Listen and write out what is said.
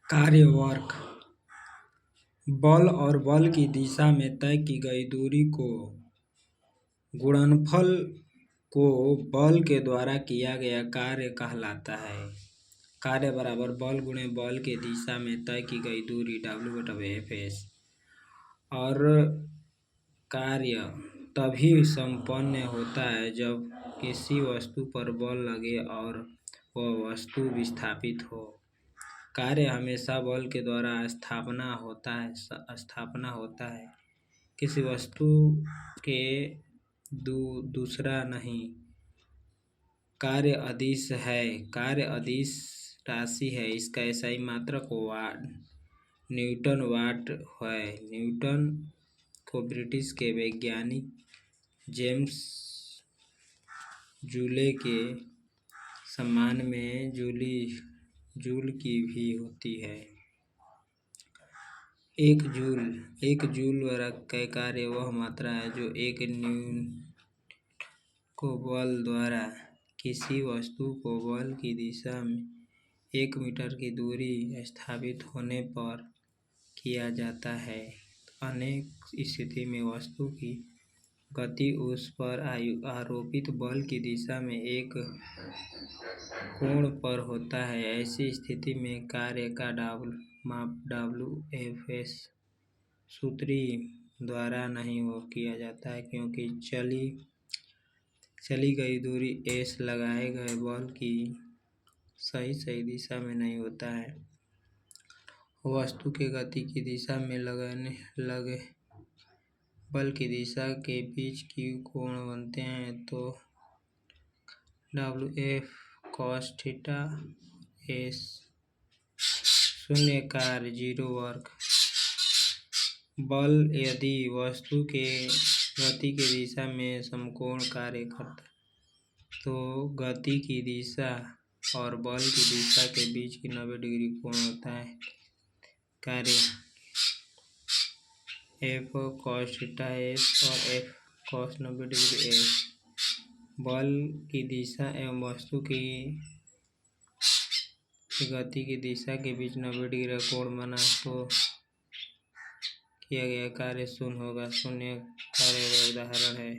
कार्य वर्क बल और बल की दिशा में तय की गई दूरी को गुणनफल को बल के द्वारा किया गया कार्य कहलाता है। कार्य बराबर बल गुणे बल के दिशा में तय की गई दूरी W/Fs। और कार्य तभी संपन्न होता है जब किसी वस्तु पर बल लगे और वह वस्तु विस्थापित हो। कार्य हमेशा बल के द्वारा स्थापना होता है, किसी वस्तु के दूसरा नहीं। कार्य अदिश है। कार्य अदिश राशि है। इसका SI मात्रक न्यूटन वाट है। न्यूटन को ब्रिटिश के वैज्ञानिक जेम्स जूले के सम्मान में जूल की भी होती है। एक जूल वर्ग का कार्य वह मात्रा है जो एक न्यूटन को बल द्वारा किसी वस्तु को बल की दिशा में 1 मीटर की दूरी स्थापित होने पर किया जाता है। अनेक स्थिति में वस्तु की गति उस पर आरोपित बल की दिशा में एक कोण पर होता है। ऐसी स्थिति में कार्य का माप WFS सूत्री द्वारा नहीं किया जाता है, क्योंकि चली गई दूरी S लगाए गए बल की सही दिशा में नहीं होता है। वस्तु के गति की दिशा में लगने लगे बल की दिशा के बीच की कोण बनते हैं तो WF cos थीटा S। शून्य कार्य 0 वर्क बल यदि वस्तु के गति की दिशा में समकोण कार्य करता है तो गति की दिशा और बल की दिशा के बीच की 90 डिग्री कोण होता है। कार्य F cos थीटा S और F cos 90 डिग्री S बल की दिशा एवं वस्तु की गति की दिशा के बीच 90 डिग्री कोण बना तो किया गया कार्य शून्य होगा। शून्य कार्य का उदाहरण है